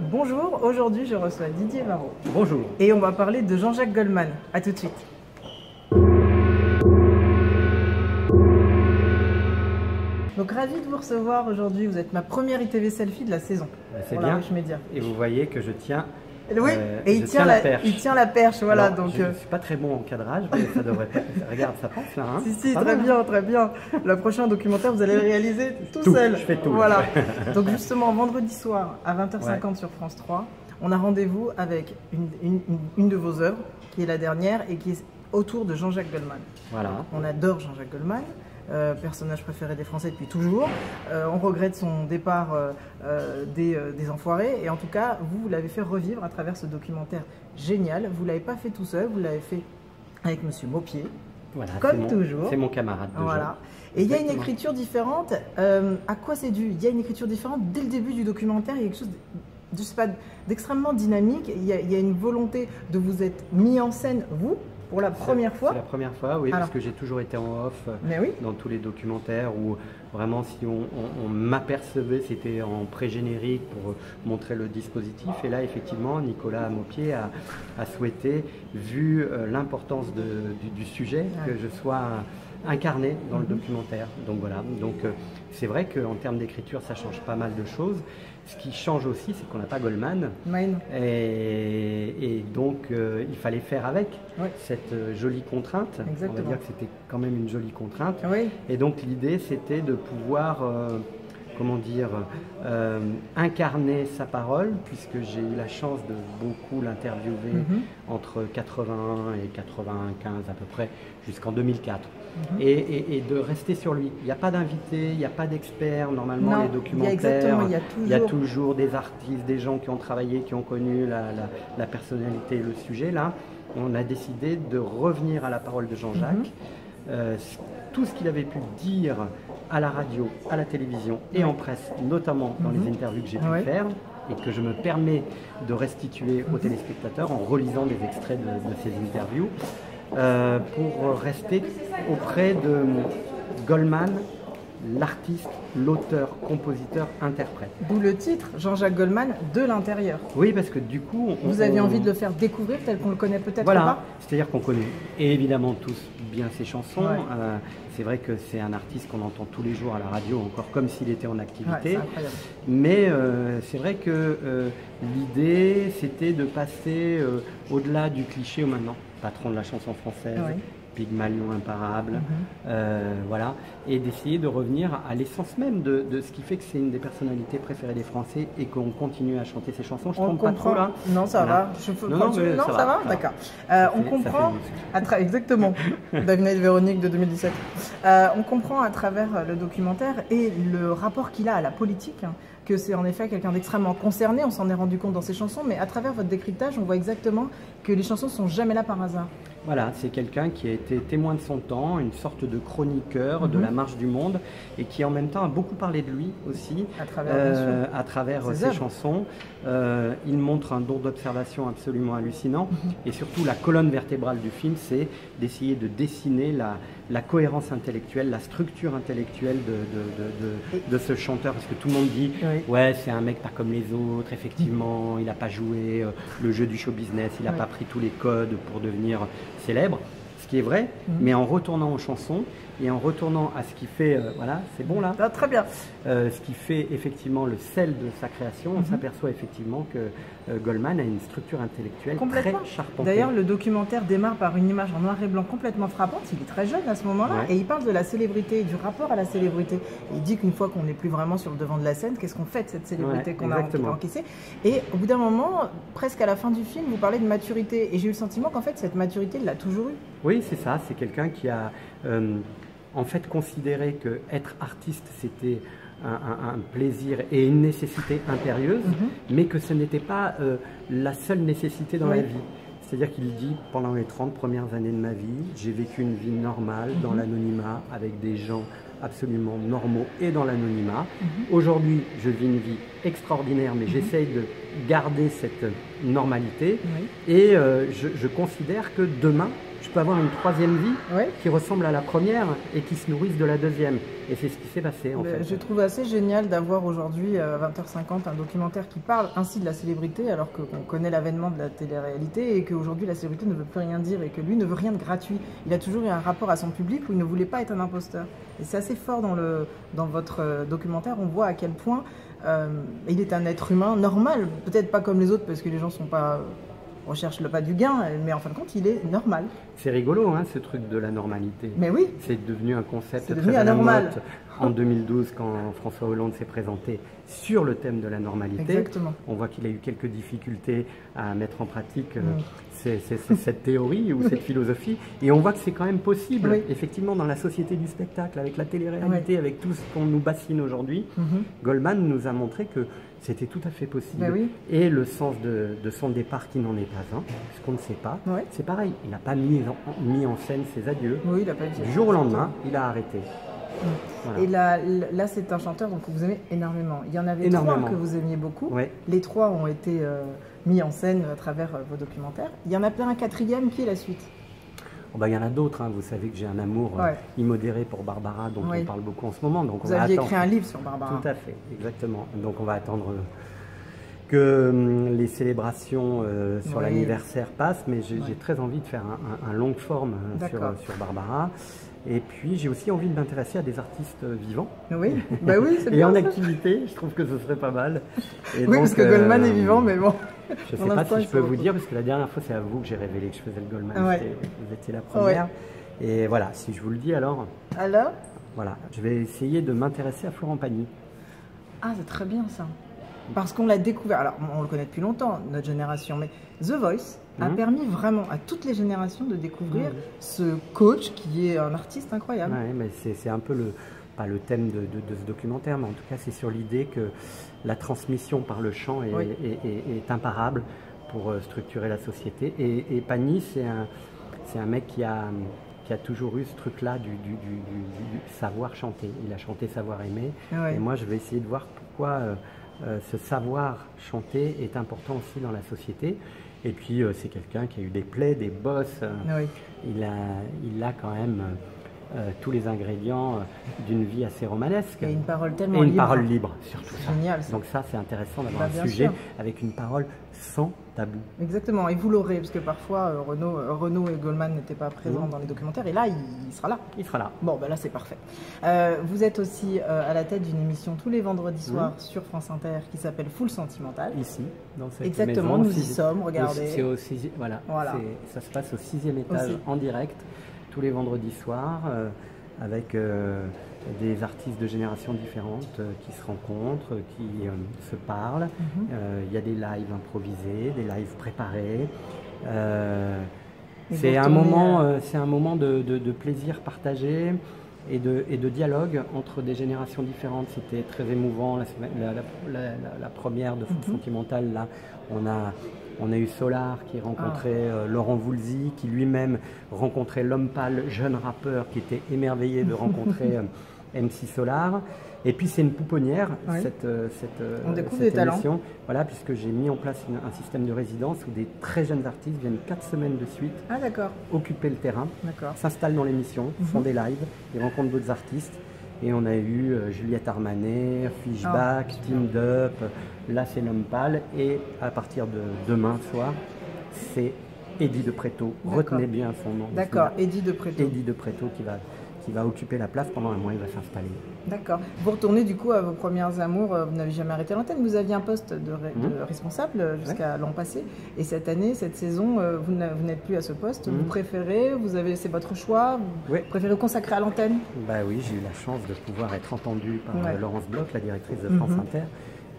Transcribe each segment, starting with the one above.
Bonjour, aujourd'hui je reçois Didier Varro. Bonjour. Et on va parler de Jean-Jacques Goldman. A tout de suite. Donc ravi de vous recevoir aujourd'hui. Vous êtes ma première ITV Selfie de la saison. C'est bien. Et vous voyez que je tiens. Oui, et il tient la perche. Il tient la perche, voilà. Alors, donc, je ne suis pas très bon en cadrage, mais ça devrait pas. Regarde, ça passe là. Hein, si, très bien, très bien. Le prochain documentaire, vous allez le réaliser tout seul. Je fais tout. Voilà. Donc justement, vendredi soir à 20h50 sur France 3, on a rendez-vous avec une de vos œuvres, qui est la dernière et qui est autour de Jean-Jacques Goldman. Voilà. On adore Jean-Jacques Goldman. Personnage préféré des Français depuis toujours. On regrette son départ des Enfoirés. Et en tout cas, vous l'avez fait revivre à travers ce documentaire génial. Vous ne l'avez pas fait tout seul, vous l'avez fait avec Monsieur Maupied. Voilà, comme toujours. C'est mon camarade de voilà. jeu. Et il y a une écriture différente. À quoi c'est dû? Il y a une écriture différente dès le début du documentaire. Il y a quelque chose je sais pas, d'extrêmement dynamique. Il y a une volonté de vous être mis en scène, vous, pour la première fois. C'est la première fois, oui, parce que j'ai toujours été en off dans tous les documentaires où vraiment si on m'apercevait, c'était en pré-générique pour montrer le dispositif. Et là, effectivement, Nicolas Maupied a souhaité, vu l'importance du sujet, que je sois incarné dans le documentaire. Donc voilà, donc c'est vrai qu'en termes d'écriture, ça change pas mal de choses. Ce qui change aussi, c'est qu'on n'a pas Goldman. Et donc, il fallait faire avec cette jolie contrainte. Exactement. On va dire que c'était quand même une jolie contrainte. Oui. Et donc, l'idée, c'était de pouvoir, comment dire, incarner sa parole, puisque j'ai eu la chance de beaucoup l'interviewer entre 81 et 95 à peu près, jusqu'en 2004. Et de rester sur lui. Il n'y a pas d'invité, il n'y a pas d'experts. Normalement, les documentaires, il y a toujours des artistes, des gens qui ont travaillé, qui ont connu la personnalité et le sujet. Là, on a décidé de revenir à la parole de Jean-Jacques. Tout ce qu'il avait pu dire à la radio, à la télévision et en presse, notamment dans les interviews que j'ai pu faire, et que je me permets de restituer aux téléspectateurs en relisant des extraits de ces interviews. Pour rester auprès de Goldman, l'artiste, l'auteur, compositeur, interprète. D'où le titre, Jean-Jacques Goldman, de l'intérieur. Oui, parce que du coup... Vous aviez envie de le faire découvrir, tel qu'on le connaît peut-être pas. C'est-à-dire qu'on connaît évidemment tous bien ses chansons. C'est vrai que c'est un artiste qu'on entend tous les jours à la radio, encore comme s'il était en activité. Mais c'est vrai que l'idée, c'était de passer au-delà du cliché au maintenant. Patron de la chanson française, Pygmalion imparable, voilà, et d'essayer de revenir à l'essence même de ce qui fait que c'est une des personnalités préférées des Français et qu'on continue à chanter ses chansons. Je ne trompe pas trop là? Non, ça va. Non, ça va. D'accord. On comprend, exactement, David Véronique de 2017. On comprend à travers le documentaire et le rapport qu'il a à la politique, que c'est en effet quelqu'un d'extrêmement concerné, on s'en est rendu compte dans ses chansons, mais à travers votre décryptage, on voit exactement que les chansons ne sont jamais là par hasard. Voilà, c'est quelqu'un qui a été témoin de son temps, une sorte de chroniqueur de la marche du monde et qui en même temps a beaucoup parlé de lui aussi à travers ses chansons. Il montre un don d'observation absolument hallucinant et surtout la colonne vertébrale du film, c'est d'essayer de dessiner la cohérence intellectuelle, la structure intellectuelle de ce chanteur, parce que tout le monde dit ouais, c'est un mec pas comme les autres, effectivement, il n'a pas joué le jeu du show business, il n'a pas pris tous les codes pour devenir célèbre, ce qui est vrai, mais en retournant aux chansons et en retournant à ce qui fait, voilà, c'est bon là, très bien, ce qui fait effectivement le sel de sa création, on s'aperçoit effectivement que Goldman a une structure intellectuelle très charpentée. D'ailleurs, le documentaire démarre par une image en noir et blanc complètement frappante. Il est très jeune à ce moment-là et il parle de la célébrité, du rapport à la célébrité. Il dit qu'une fois qu'on n'est plus vraiment sur le devant de la scène, qu'est-ce qu'on fait de cette célébrité qu'on a encaissée? Et au bout d'un moment, presque à la fin du film, vous parlez de maturité et j'ai eu le sentiment qu'en fait, cette maturité, il l'a toujours eu. Oui, c'est ça. C'est quelqu'un qui a en fait considéré que être artiste, c'était un plaisir et une nécessité impérieuse, mais que ce n'était pas la seule nécessité dans la vie. C'est-à-dire qu'il dit, pendant les 30 premières années de ma vie, j'ai vécu une vie normale dans l'anonymat, avec des gens absolument normaux et dans l'anonymat. Aujourd'hui, je vis une vie extraordinaire, mais j'essaye de garder cette normalité. Et je considère que demain, je peux avoir une troisième vie qui ressemble à la première et qui se nourrisse de la deuxième. Et c'est ce qui s'est passé en fait. Je trouve assez génial d'avoir aujourd'hui à 20h50 un documentaire qui parle ainsi de la célébrité alors qu'on connaît l'avènement de la télé-réalité et qu'aujourd'hui la célébrité ne veut plus rien dire et que lui ne veut rien de gratuit. Il a toujours eu un rapport à son public où il ne voulait pas être un imposteur. Et c'est assez fort dans votre documentaire, on voit à quel point il est un être humain normal, peut-être pas comme les autres parce que les gens sont pas... recherche le pas du gain, mais en fin de compte, il est normal. C'est rigolo, hein, ce truc de la normalité. Mais oui. C'est devenu un concept très anormal. En 2012, quand François Hollande s'est présenté sur le thème de la normalité. Exactement. On voit qu'il a eu quelques difficultés à mettre en pratique cette théorie ou cette philosophie. Et on voit que c'est quand même possible, effectivement, dans la société du spectacle, avec la télé-réalité, avec tout ce qu'on nous bassine aujourd'hui. Goldman nous a montré que c'était tout à fait possible. Et le sens de son départ qui n'en est pas un, puisqu'on ne sait pas, c'est pareil. Il n'a pas mis en scène ses adieux. Il a pas dit. Du jour au lendemain, il a arrêté. Voilà. Et là c'est un chanteur donc, que vous aimez énormément. Il y en avait trois que vous aimiez beaucoup. Les trois ont été mis en scène à travers vos documentaires. Il y en a plein un quatrième qui est la suite. Il y en a d'autres, hein. Vous savez que j'ai un amour immodéré pour Barbara, dont on parle beaucoup en ce moment. Donc vous aviez écrit un livre sur Barbara. Tout à fait, exactement. Donc on va attendre que les célébrations sur l'anniversaire passent, mais j'ai très envie de faire un long forme sur Barbara. Et puis j'ai aussi envie de m'intéresser à des artistes vivants. Oui, bah oui, c'est bien. Et en activité, je trouve que ce serait pas mal. Et oui, donc, parce que Goldman est vivant, mais bon. Je ne sais pas si je peux vous dire, parce que la dernière fois, c'est à vous que j'ai révélé que je faisais le Goldman. Vous étiez la première. Et voilà, si je vous le dis alors. Alors voilà, je vais essayer de m'intéresser à Florent Pagny. Ah, c'est très bien ça. Parce qu'on l'a découvert, alors on le connaît depuis longtemps, notre génération, mais The Voice a permis vraiment à toutes les générations de découvrir ce coach qui est un artiste incroyable. Oui, mais c'est un peu pas le thème de ce documentaire, mais en tout cas c'est sur l'idée que la transmission par le chant est imparable pour structurer la société. Et Pagny, c'est un mec qui a toujours eu ce truc-là du savoir chanter. Il a chanté savoir aimer. Et moi je vais essayer de voir pourquoi... ce savoir chanter est important aussi dans la société. Et puis c'est quelqu'un qui a eu des plaies, des bosses. Il a quand même tous les ingrédients d'une vie assez romanesque. Et une parole tellement libre. Et une parole libre, surtout ça. Génial, ça. Donc ça, c'est intéressant d'avoir un sujet avec une parole sans tabou. Exactement, et vous l'aurez, parce que parfois Renaud et Goldman n'étaient pas présents dans les documentaires, et là, il sera là. Il sera là. Bon, ben là, c'est parfait. Vous êtes aussi à la tête d'une émission tous les vendredis soirs sur France Inter qui s'appelle Full Sentimental. Ici, dans cette Exactement, maison. Nous y sommes, regardez. Voilà. Ça se passe au 6e étage aussi. En direct, tous les vendredis soirs, avec des artistes de générations différentes qui se rencontrent, qui se parlent. Il y a des lives improvisés, des lives préparés. C'est un moment de plaisir partagé et de dialogue entre des générations différentes. C'était très émouvant. La première de Full Sentimental, là, on a eu Solar qui rencontrait Laurent Voulzy, qui lui-même rencontrait l'homme pâle, jeune rappeur, qui était émerveillé de rencontrer MC Solar. Et puis c'est une pouponnière, cette émission, voilà, puisque j'ai mis en place un système de résidence où des très jeunes artistes viennent 4 semaines de suite occuper le terrain, s'installent dans l'émission, font des lives, ils rencontrent d'autres artistes. Et on a eu Juliette Armanet, Fishback, Teamed Up, là c'est l'homme pâle. Et à partir de demain soir, c'est Eddie de Pretto. Retenez bien son nom. D'accord, Eddie de Pretto. Eddie de Pretto qui va occuper la place pendant un mois, il va s'installer. D'accord. Vous retournez du coup à vos premières amours, vous n'avez jamais arrêté l'antenne, vous aviez un poste de responsable jusqu'à l'an passé, et cette année, cette saison, vous n'êtes plus à ce poste, vous préférez, c'est votre choix, vous préférez vous consacrer à l'antenne? Bah oui, j'ai eu la chance de pouvoir être entendu par Laurence Bloch, la directrice de France Inter,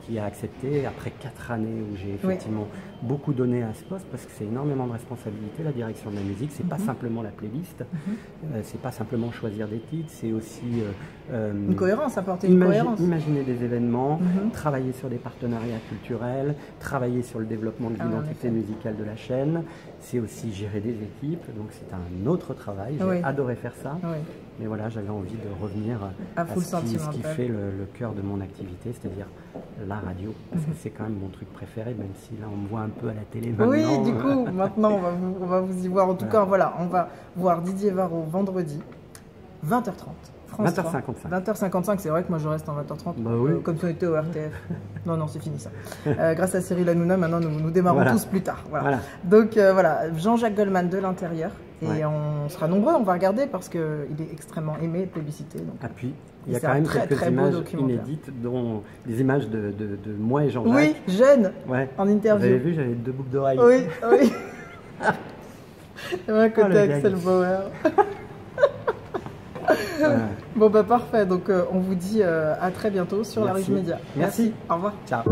qui a accepté après 4 années où j'ai effectivement beaucoup donné à ce poste, parce que c'est énormément de responsabilité. La direction de la musique, c'est pas simplement la playlist, c'est pas simplement choisir des titres, c'est aussi une cohérence, apporter une cohérence. Imaginer des événements, travailler sur des partenariats culturels, travailler sur le développement de l'identité musicale de la chaîne, c'est aussi gérer des équipes, donc c'est un autre travail. J'ai adoré faire ça. Mais voilà, j'avais envie de revenir à ce qui fait le cœur de mon activité, c'est-à-dire la radio, parce que c'est quand même mon truc préféré, même si là on me voit un peu à la télé maintenant. Oui, du coup, maintenant on va vous y voir. En tout cas, voilà, on va voir Didier Varro vendredi, 20h30. 20h55. 20h55, c'est vrai que moi je reste en 20h30, bah oui. comme si on était au RTF. Non, c'est fini ça. Grâce à Cyril Hanouna, maintenant nous démarrons tous plus tard. Voilà. Donc voilà, Jean-Jacques Goldman de l'Intérieur. Et on sera nombreux, on va regarder parce qu'il est extrêmement aimé, plébiscité. Donc. Ah puis, il y a quand même quelques images inédites, dont des images de moi et Jean-Jacques. Oui, jeune, en interview. Vous avez vu, j'avais 2 boucles d'oreilles. Oui. Et moi, côté Axel Bauer. Bon, parfait. Donc, on vous dit à très bientôt sur La Rive Média. Merci. Au revoir. Ciao.